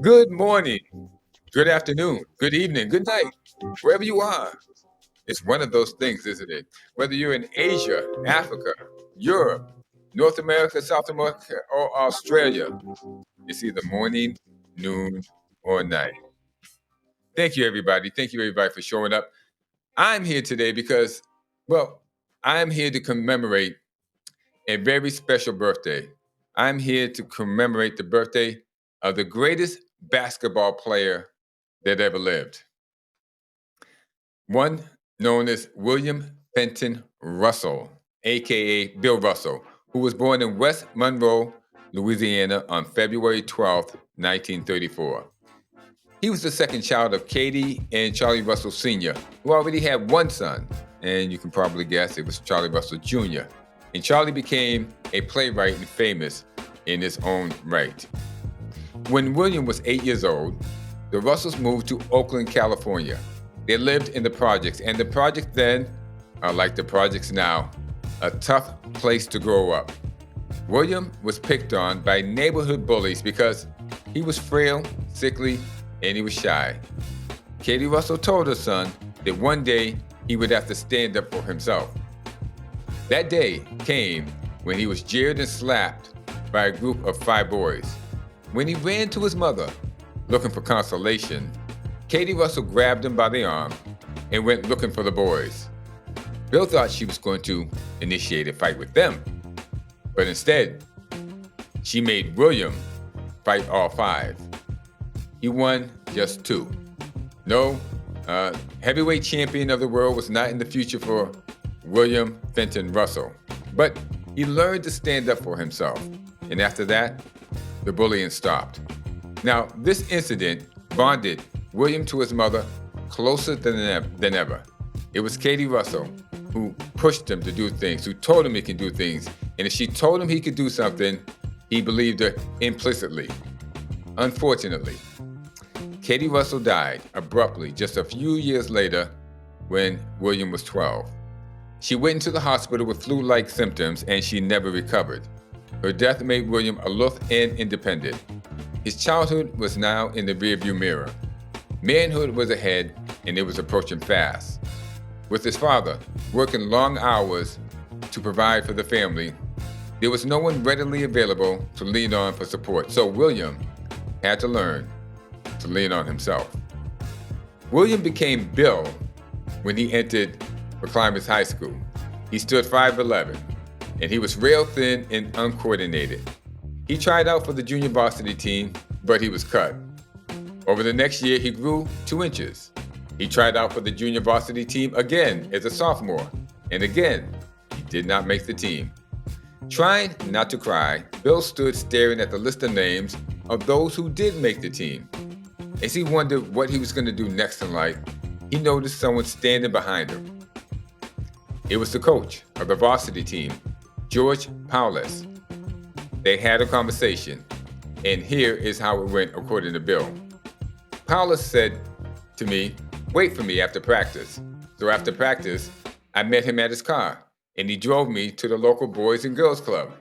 Good morning, good afternoon, good evening, good night, wherever you are. It's one of those things, isn't it? Whether you're in Asia, Africa, Europe, North America, South America, or Australia, it's either morning, noon, or night. Thank you, everybody. Thank you, everybody, for showing up. I'm here today because, well, I'm here to commemorate a very special birthday. I'm here to commemorate the birthday of the greatest basketball player that ever lived. One known as William Fenton Russell, aka Bill Russell, who was born in West Monroe, Louisiana on February 12th, 1934. He was the second child of Katie and Charlie Russell Sr., who already had one son, and you can probably guess it was Charlie Russell Jr. And Charlie became a playwright and famous in his own right. When William was 8 years old, the Russells moved to Oakland, California. They lived in the projects, and the projects then are like the projects now, a tough place to grow up. William was picked on by neighborhood bullies because he was frail, sickly, and he was shy. Katie Russell told her son that one day he would have to stand up for himself. That day came when he was jeered and slapped by a group of 5 boys. When he ran to his mother, looking for consolation, Katie Russell grabbed him by the arm and went looking for the boys. Bill thought she was going to initiate a fight with them, but instead, she made William fight all 5. He won just 2. No, heavyweight champion of the world was not in the future for William Fenton Russell, but he learned to stand up for himself, and after that, the bullying stopped. Now, this incident bonded William to his mother closer than ever. It was Katie Russell who pushed him to do things, who told him he could do things, and if she told him he could do something, he believed her implicitly. Unfortunately, Katie Russell died abruptly just a few years later when William was 12. She went into the hospital with flu-like symptoms and she never recovered. Her death made William aloof and independent. His childhood was now in the rearview mirror. Manhood was ahead and it was approaching fast. With his father working long hours to provide for the family, there was no one readily available to lean on for support, so William had to learn to lean on himself. William became Bill when he entered McClimbers High School. He stood 5'11", and he was rail thin and uncoordinated. He tried out for the junior varsity team, but he was cut. Over the next year, he grew 2 inches. He tried out for the junior varsity team again as a sophomore, and again, he did not make the team. Trying not to cry, Bill stood staring at the list of names of those who did make the team. As he wondered what he was going to do next in life, he noticed someone standing behind him. It was the coach of the varsity team, George Paulus. They had a conversation, and here is how it went according to Bill. Paulus said to me, "Wait for me after practice." So after practice, I met him at his car, and he drove me to the local Boys and Girls Club.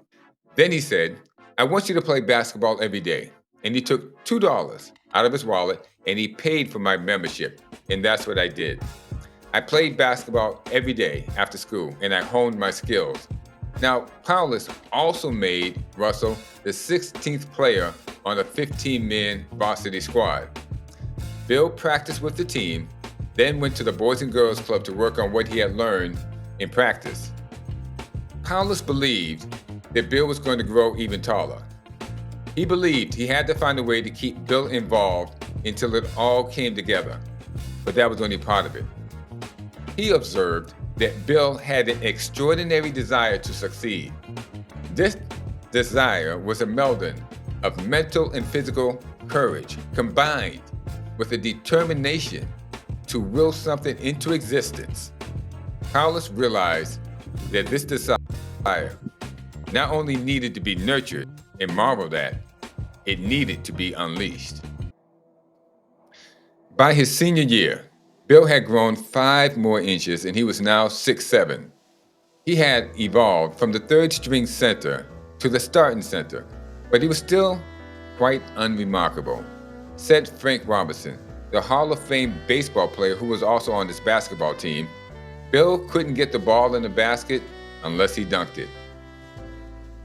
Then he said, "I want you to play basketball every day." And he took $2 out of his wallet, and he paid for my membership, and that's what I did. I played basketball every day after school, and I honed my skills. Now, Paulus also made Russell the 16th player on a 15-man varsity squad. Bill practiced with the team, then went to the Boys and Girls Club to work on what he had learned in practice. Paulus believed that Bill was going to grow even taller. He believed he had to find a way to keep Bill involved until it all came together, but that was only part of it. He observed that Bill had an extraordinary desire to succeed. This desire was a melding of mental and physical courage combined with a determination to will something into existence. Paulus realized that this desire not only needed to be nurtured and marveled at, it needed to be unleashed. By his senior year, Bill had grown 5 more inches and he was now 6'7". He had evolved from the third string center to the starting center, but he was still quite unremarkable. Said Frank Robinson, the Hall of Fame baseball player who was also on this basketball team, Bill couldn't get the ball in the basket unless he dunked it.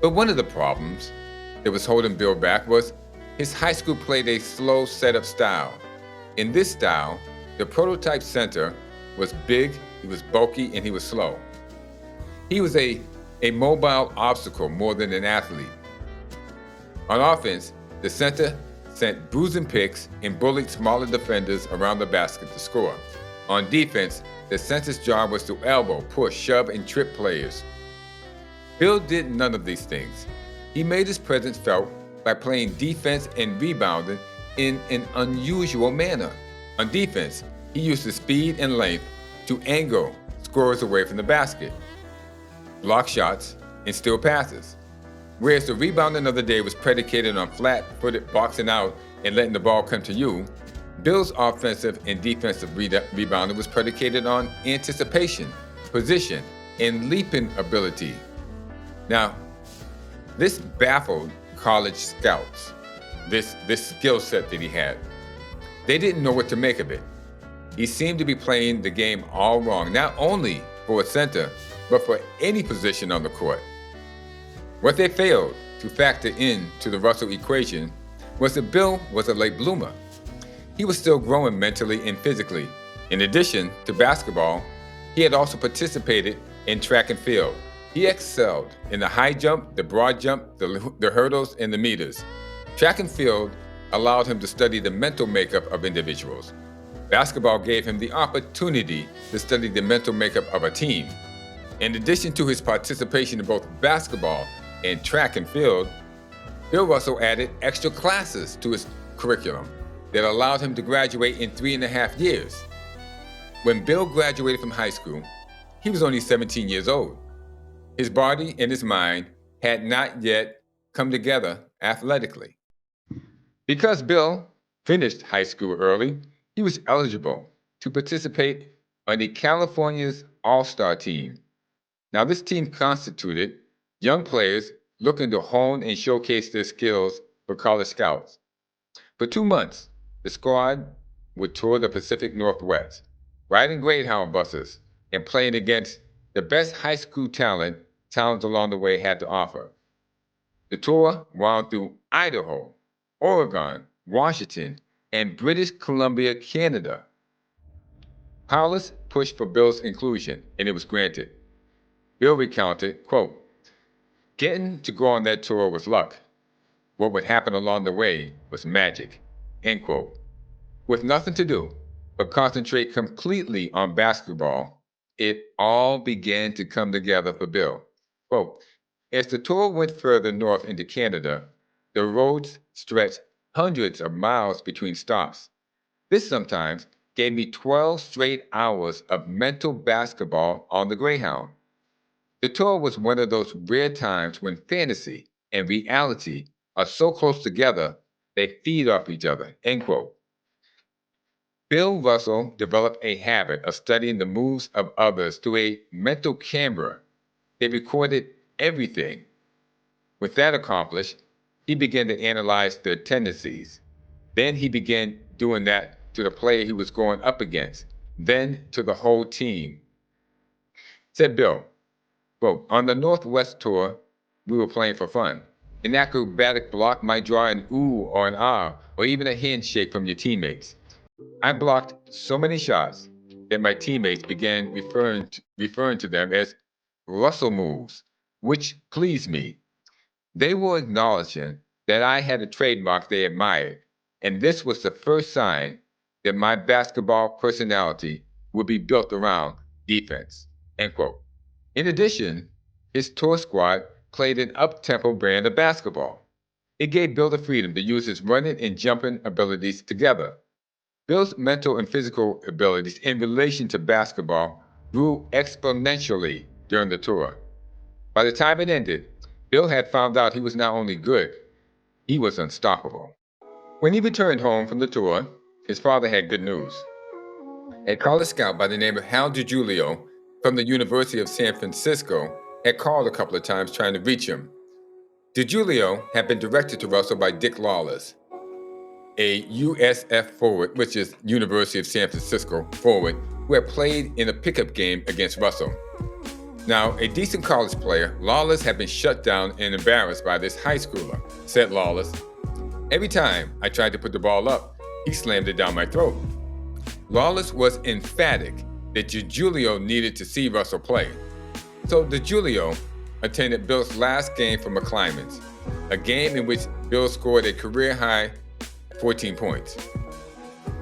But one of the problems that was holding Bill back was his high school played a slow setup style. In this style, the prototype center was big, he was bulky, and he was slow. He was a mobile obstacle more than an athlete. On offense, the center sent bruising picks and bullied smaller defenders around the basket to score. On defense, the center's job was to elbow, push, shove, and trip players. Bill did none of these things. He made his presence felt by playing defense and rebounding in an unusual manner. On defense, he used his speed and length to angle scorers away from the basket, block shots, and steal passes. Whereas the rebounding of the day was predicated on flat-footed boxing out and letting the ball come to you, Bill's offensive and defensive rebounding was predicated on anticipation, position, and leaping ability. Now, this baffled college scouts, this skill set that he had. They didn't know what to make of it. He seemed to be playing the game all wrong, not only for a center, but for any position on the court. What they failed to factor into the Russell equation was that Bill was a late bloomer. He was still growing mentally and physically. In addition to basketball, he had also participated in track and field. He excelled in the high jump, the broad jump, the hurdles, and the meters. Track and field allowed him to study the mental makeup of individuals. Basketball gave him the opportunity to study the mental makeup of a team. In addition to his participation in both basketball and track and field, Bill Russell added extra classes to his curriculum that allowed him to graduate in 3.5 years. When Bill graduated from high school, he was only 17 years old. His body and his mind had not yet come together athletically. Because Bill finished high school early, he was eligible to participate on the California's All-Star team. Now, this team constituted young players looking to hone and showcase their skills for college scouts. For 2 months, the squad would tour the Pacific Northwest, riding Greyhound buses and playing against the best high school talent towns along the way had to offer. The tour wound through Idaho, Oregon, Washington, and British Columbia, Canada. Powers pushed for Bill's inclusion, and it was granted. Bill recounted, quote, "Getting to go on that tour was luck. What would happen along the way was magic," end quote. With nothing to do but concentrate completely on basketball, it all began to come together for Bill. Quote, "As the tour went further north into Canada, the roads stretched hundreds of miles between stops. This sometimes gave me 12 straight hours of mental basketball on the Greyhound. The tour was one of those rare times when fantasy and reality are so close together they feed off each other," end quote. Bill Russell developed a habit of studying the moves of others through a mental camera. They recorded everything. With that accomplished, he began to analyze their tendencies. Then he began doing that to the player he was going up against, then to the whole team. Said Bill, quote, "On the Northwest tour, we were playing for fun. An acrobatic block might draw an ooh or an ah, or even a handshake from your teammates. I blocked so many shots that my teammates began referring to them as Russell moves, which pleased me. They were acknowledging that I had a trademark they admired, and this was the first sign that my basketball personality would be built around defense," end quote. In addition, his tour squad played an up-tempo brand of basketball. It gave Bill the freedom to use his running and jumping abilities together. Bill's mental and physical abilities in relation to basketball grew exponentially during the tour. By the time it ended, Bill had found out he was not only good, he was unstoppable. When he returned home from the tour, his father had good news. A college scout by the name of Hal DiGiulio from the University of San Francisco had called a couple of times trying to reach him. DiGiulio had been directed to Russell by Dick Lawless, a USF forward, which is University of San Francisco forward, who had played in a pickup game against Russell. Now, a decent college player, Lawless had been shut down and embarrassed by this high schooler, said Lawless. Every time I tried to put the ball up, he slammed it down my throat. Lawless was emphatic that DiGiulio needed to see Russell play. So DiGiulio attended Bill's last game for McClymonds, a game in which Bill scored a career-high 14 points.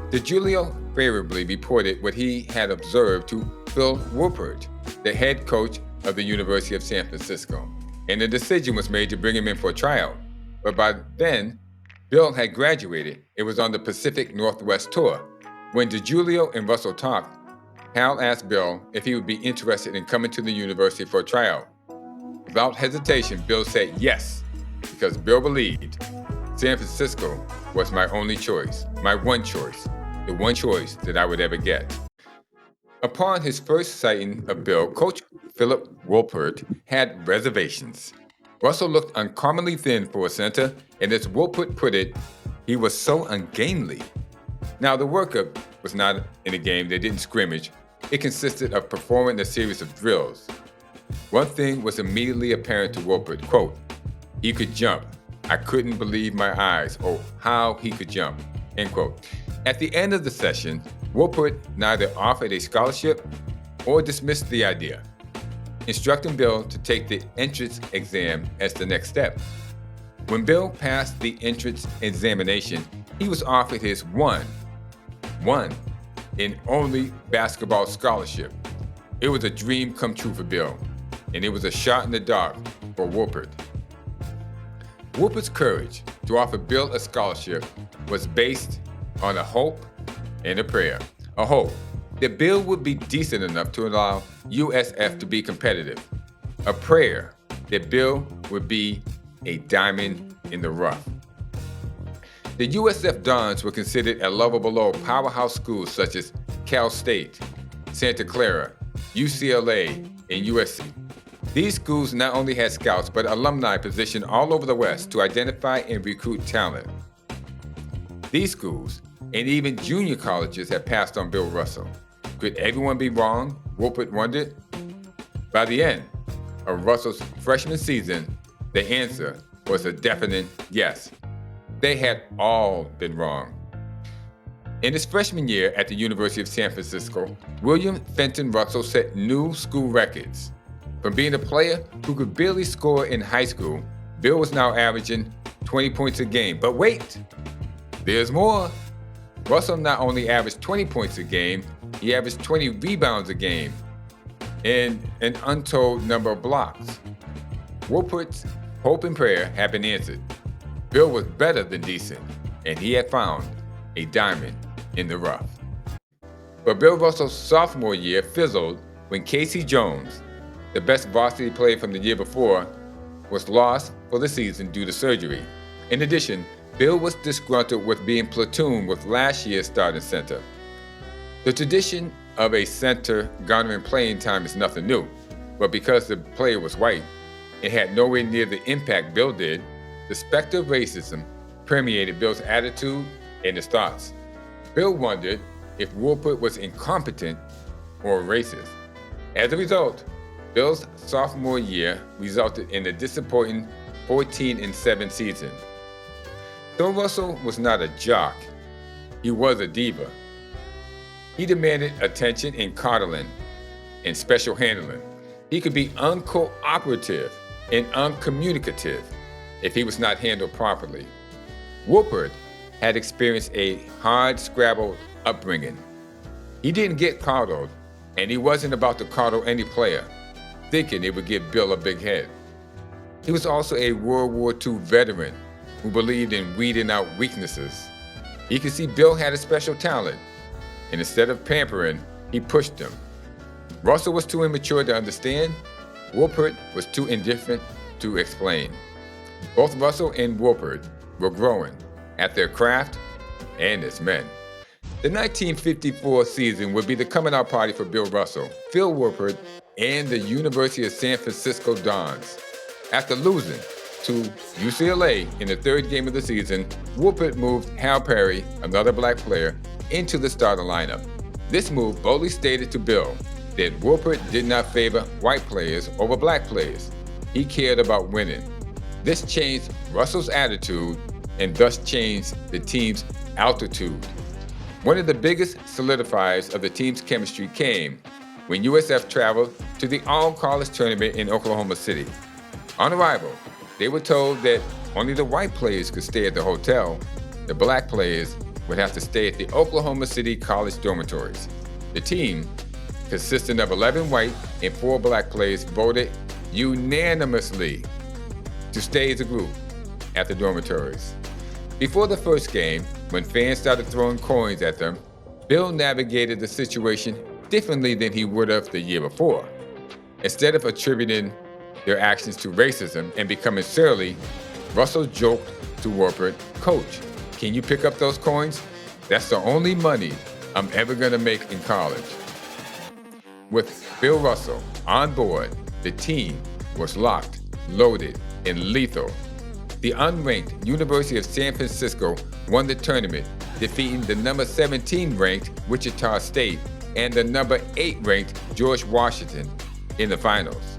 DiGiulio favorably reported what he had observed to Phil Woolpert, the head coach of the University of San Francisco, and a decision was made to bring him in for a tryout. But by then, Bill had graduated. It was on the Pacific Northwest tour. When DiGiulio and Russell talked, Hal asked Bill if he would be interested in coming to the university for a tryout. Without hesitation, Bill said yes, because Bill believed San Francisco was my only choice, my one choice, the one choice that I would ever get. Upon his first sighting of Bill, Coach Philip Woolpert had reservations. Russell looked uncommonly thin for a center, and as Woolpert put it, he was so ungainly. Now, the workup was not in a game. They didn't scrimmage. It consisted of performing a series of drills. One thing was immediately apparent to Woolpert, quote, he could jump. I couldn't believe my eyes. Oh, how he could jump, end quote. At the end of the session, Woolpert neither offered a scholarship or dismissed the idea, instructing Bill to take the entrance exam as the next step. When Bill passed the entrance examination, he was offered his one and only basketball scholarship. It was a dream come true for Bill, and it was a shot in the dark for Woolpert. Woolpert's courage to offer Bill a scholarship was based on a hope and a prayer. A hope that Bill would be decent enough to allow USF to be competitive. A prayer that Bill would be a diamond in the rough. The USF Dons were considered a level below powerhouse schools such as Cal State, Santa Clara, UCLA, and USC. These schools not only had scouts, but alumni positioned all over the West to identify and recruit talent. These schools, and even junior colleges, had passed on Bill Russell. Could everyone be wrong? Woolpert wondered. By the end of Russell's freshman season, the answer was a definite yes. They had all been wrong. In his freshman year at the University of San Francisco, William Fenton Russell set new school records. From being a player who could barely score in high school, Bill was now averaging 20 points a game. But wait, there's more. Russell not only averaged 20 points a game, he averaged 20 rebounds a game and an untold number of blocks. Woolpert's hope and prayer had been answered. Bill was better than decent, and he had found a diamond in the rough. But Bill Russell's sophomore year fizzled when Casey Jones, the best varsity player from the year before, was lost for the season due to surgery. In addition, Bill was disgruntled with being platooned with last year's starting center. The tradition of a center garnering playing time is nothing new, but because the player was white and had nowhere near the impact Bill did, the specter of racism permeated Bill's attitude and his thoughts. Bill wondered if Woolpert was incompetent or racist. As a result, Bill's sophomore year resulted in a disappointing 14-7 season. Though Russell was not a jock, he was a diva. He demanded attention and coddling and special handling. He could be uncooperative and uncommunicative if he was not handled properly. Woolpert had experienced a hard-scrabble upbringing. He didn't get coddled, and he wasn't about to coddle any player, thinking it would give Bill a big head. He was also a World War II veteran who believed in weeding out weaknesses. He could see Bill had a special talent, and instead of pampering, he pushed him. Russell was too immature to understand. Woolpert was too indifferent to explain. Both Russell and Woolpert were growing at their craft and as men. The 1954 season would be the coming out party for Bill Russell, Phil Woolpert, and the University of San Francisco Dons. After losing to UCLA in the third game of the season, Woolpert moved Hal Perry, another black player, into the starting lineup. This move boldly stated to Bill that Woolpert did not favor white players over black players. He cared about winning. This changed Russell's attitude and thus changed the team's altitude. One of the biggest solidifiers of the team's chemistry came when USF traveled to the all-college tournament in Oklahoma City. On arrival, they were told that only the white players could stay at the hotel. The black players would have to stay at the Oklahoma City college dormitories. The team, consisting of 11 white and 4 black players, voted unanimously to stay as a group at the dormitories. Before the first game, when fans started throwing coins at them, Bill navigated the situation differently than he would have the year before. Instead of attributing their actions to racism and becoming surly, Russell joked to Woolpert, "Coach, can you pick up those coins? That's the only money I'm ever gonna make in college." With Bill Russell on board, the team was locked, loaded, and lethal. The unranked University of San Francisco won the tournament, defeating the number 17 ranked Wichita State and the number 8 ranked George Washington in the finals.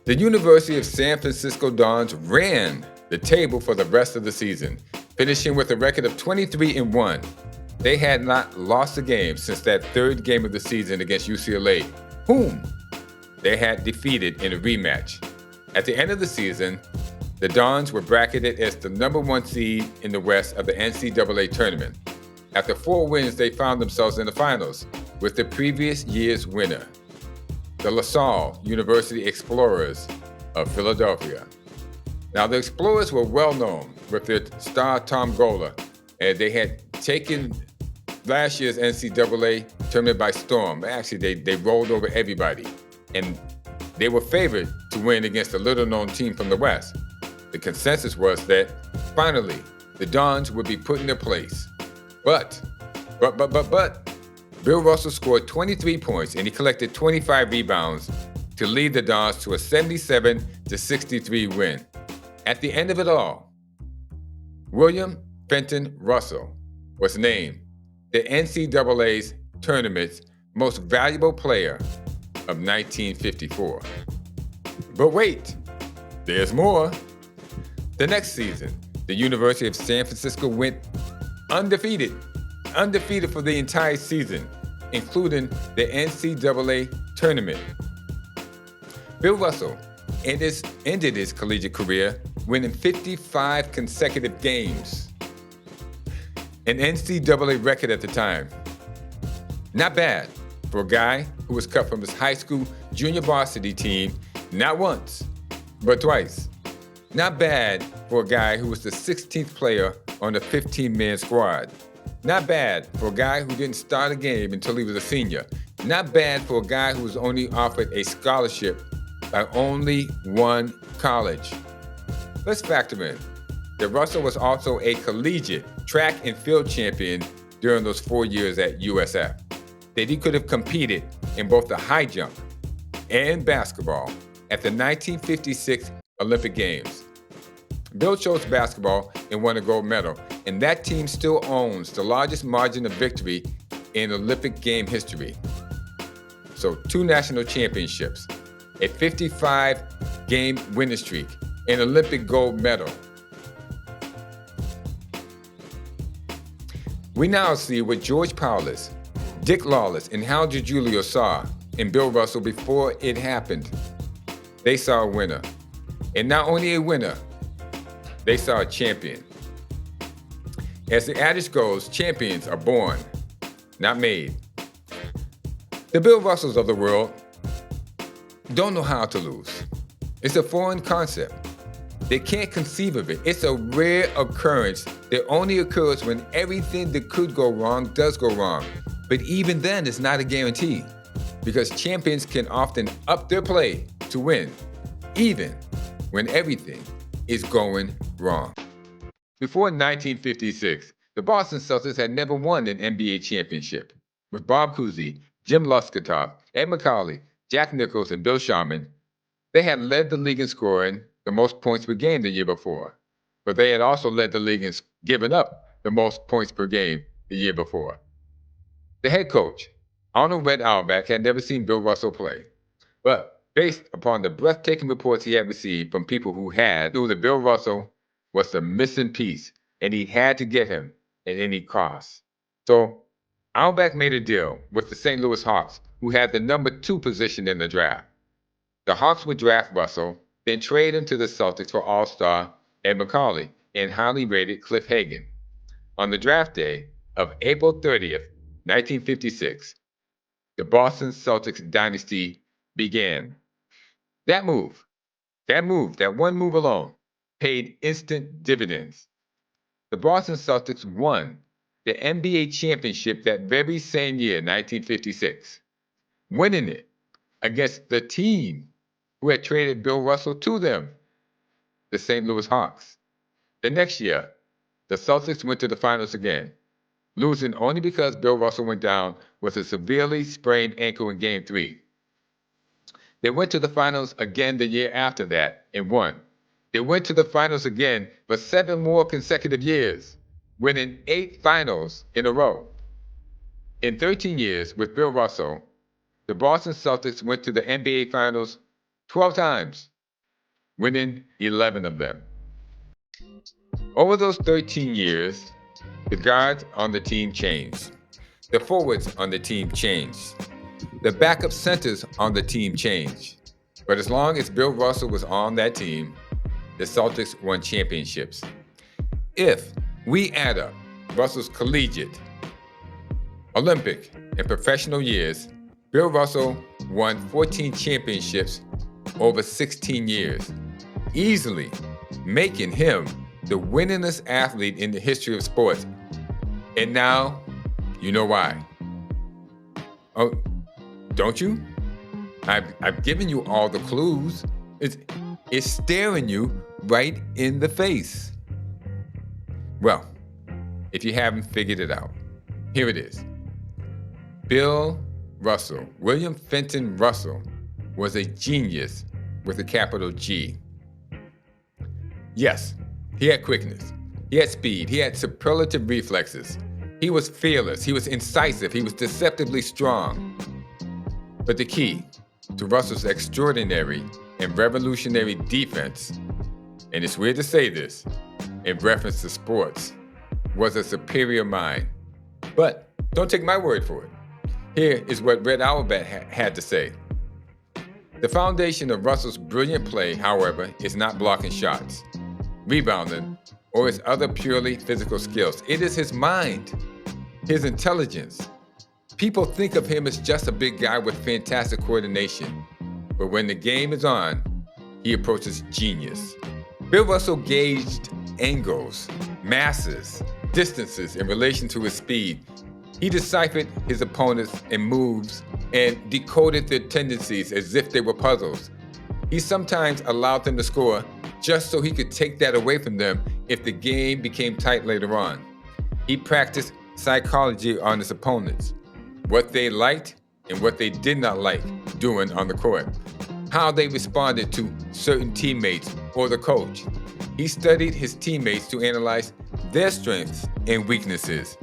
The University of San Francisco Dons ran the table for the rest of the season, finishing with a record of 23-1. They had not lost a game since that third game of the season against UCLA, whom they had defeated in a rematch. At the end of the season, the Dons were bracketed as the number 1 seed in the West of the NCAA tournament. After 4 wins, they found themselves in the finals with the previous year's winner, the LaSalle University Explorers of Philadelphia. Now, the Explorers were well known with their star Tom Gola, and they had taken last year's NCAA tournament by storm. Actually, they rolled over everybody, and they were favored to win against a little-known team from the West. The consensus was that finally the Dons would be put in their place. But Bill Russell scored 23 points and he collected 25 rebounds to lead the Dons to a 77-63 win. At the end of it all, William Fenton Russell was named the NCAA's tournament's most valuable player of 1954. But wait, there's more. The next season, the University of San Francisco went undefeated for the entire season, including the NCAA tournament. Bill Russell ended his collegiate career winning 55 consecutive games, an NCAA record at the time. Not bad for a guy who was cut from his high school junior varsity team not once, but twice. Not bad for a guy who was the 16th player on the 15-man squad. Not bad for a guy who didn't start a game until he was a senior. Not bad for a guy who was only offered a scholarship by only one college. Let's factor in that Russell was also a collegiate track and field champion during those 4 years at USF, that he could have competed in both the high jump and basketball at the 1956 Olympic Games. Bill chose basketball and won a gold medal, and that team still owns the largest margin of victory in Olympic game history. So 2 national championships, a 55-game winning streak, an Olympic gold medal. We now see what George Powless, Dick Lawless, and Hal DiGiulio saw in Bill Russell before it happened. They saw a winner. And not only a winner, they saw a champion. As the adage goes, champions are born, not made. The Bill Russells of the world don't know how to lose. It's a foreign concept. They can't conceive of it. It's a rare occurrence that only occurs when everything that could go wrong does go wrong. But even then, it's not a guarantee, because champions can often up their play to win, even when everything is going wrong. Before 1956, the Boston Celtics had never won an NBA championship. With Bob Cousy, Jim Luskatop, Ed McCauley, Jack Nichols, and Bill Sharman, They had led the league in scoring the most points per game the year before, but they had also led the league in giving up the most points per game the year before. The head coach, Arnold Red Auerbach, had never seen Bill Russell play, but based upon the breathtaking reports he had received from people who had, knew that Bill Russell was the missing piece, and he had to get him at any cost. So Auerbach made a deal with the St. Louis Hawks, who had the number 2 position in the draft. The Hawks would draft Russell, then trade him to the Celtics for All-Star Ed McCauley and highly rated Cliff Hagan. On the draft day of April 30th, 1956, the Boston Celtics dynasty began. That one move alone, paid instant dividends. The Boston Celtics won the NBA championship that very same year, 1956, winning it against the team who had traded Bill Russell to them, the St. Louis Hawks. The next year, the Celtics went to the finals again, losing only because Bill Russell went down with a severely sprained ankle in Game 3. They went to the finals again the year after that and won. They went to the finals again for 7 more consecutive years, winning 8 finals in a row. In 13 years with Bill Russell, the Boston Celtics went to the NBA Finals 12 times, winning 11 of them. Over those 13 years, the guards on the team changed. The forwards on the team changed. The backup centers on the team changed. But as long as Bill Russell was on that team, the Celtics won championships. If we add up Russell's collegiate, Olympic, and professional years, Bill Russell won 14 championships over 16 years, easily making him the winningest athlete in the history of sports. And now, you know why. Oh, don't you? I've given you all the clues. It's staring you right in the face. Well, if you haven't figured it out, here it is. Bill Russell, William Fenton Russell, was a genius with a capital G. Yes, he had quickness, he had speed, he had superlative reflexes. He was fearless, he was incisive, he was deceptively strong. But the key to Russell's extraordinary and revolutionary defense, and it's weird to say this in reference to sports, was a superior mind. But don't take my word for it. Here is what Red Auerbach had to say. The foundation of Russell's brilliant play, however, is not blocking shots, rebounding, or his other purely physical skills. It is his mind, his intelligence. People think of him as just a big guy with fantastic coordination, but when the game is on, he approaches genius. Bill Russell gauged angles, masses, distances in relation to his speed. He deciphered his opponents and moves and decoded their tendencies as if they were puzzles. He sometimes allowed them to score just so he could take that away from them if the game became tight later on. He practiced psychology on his opponents, what they liked and what they did not like doing on the court, how they responded to certain teammates or the coach. He studied his teammates to analyze their strengths and weaknesses,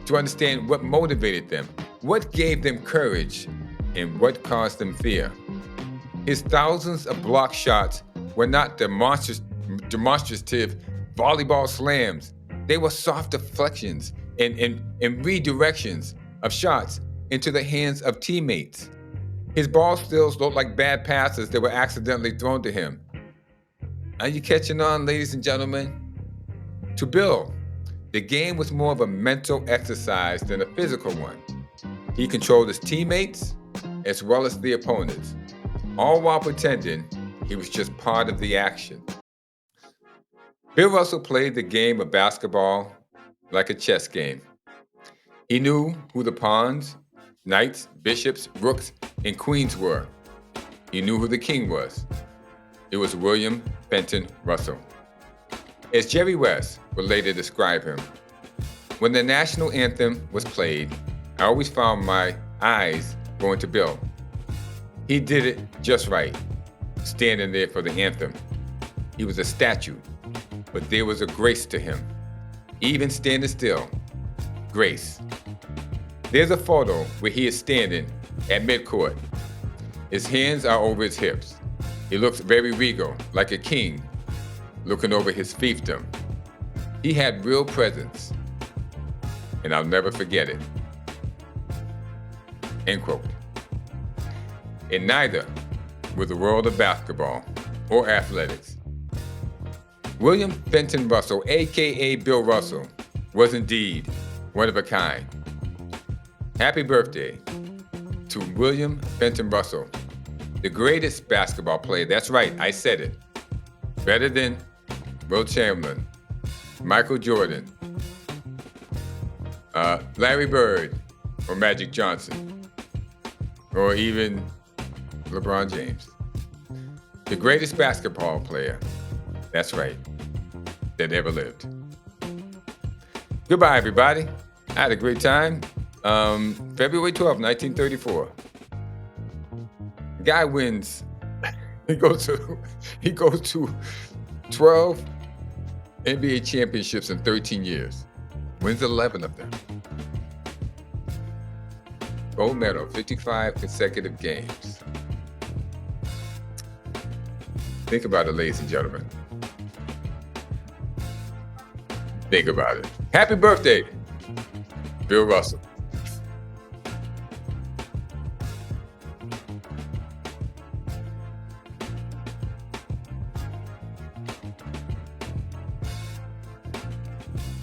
to understand what motivated them, what gave them courage, and what caused them fear. His thousands of block shots were not demonstrative volleyball slams. They were soft deflections and redirections of shots into the hands of teammates. His ball skills looked like bad passes that were accidentally thrown to him. Are you catching on, ladies and gentlemen? To Bill, the game was more of a mental exercise than a physical one. He controlled his teammates as well as the opponents, all while pretending he was just part of the action. Bill Russell played the game of basketball like a chess game. He knew who the pawns, knights, bishops, rooks, and queens were. He knew who the king was. It was William Fenton Russell. As Jerry West would later describe him, when the national anthem was played, I always found my eyes going to Bill. He did it just right. standing there for the anthem. He was a statue, but there was a grace to him. Even standing still, grace. There's a photo where he is standing at midcourt. His hands are over his hips. He looks very regal, like a king, looking over his fiefdom. He had real presence, and I'll never forget it. End quote. And neither will the world of basketball or athletics. William Fenton Russell, a.k.a. Bill Russell, was indeed one of a kind. Happy birthday to William Fenton Russell, the greatest basketball player. That's right, I said it. Better than Will Chamberlain, Michael Jordan, Larry Bird, or Magic Johnson, or even LeBron James. The greatest basketball player, that's right, that ever lived. Goodbye, everybody. I had a great time. February 12th, 1934. Guy wins. He goes to 12 NBA championships in 13 years. Wins 11 of them. Gold medal, 55 consecutive games. Think about it, ladies and gentlemen. Think about it. Happy birthday, Bill Russell.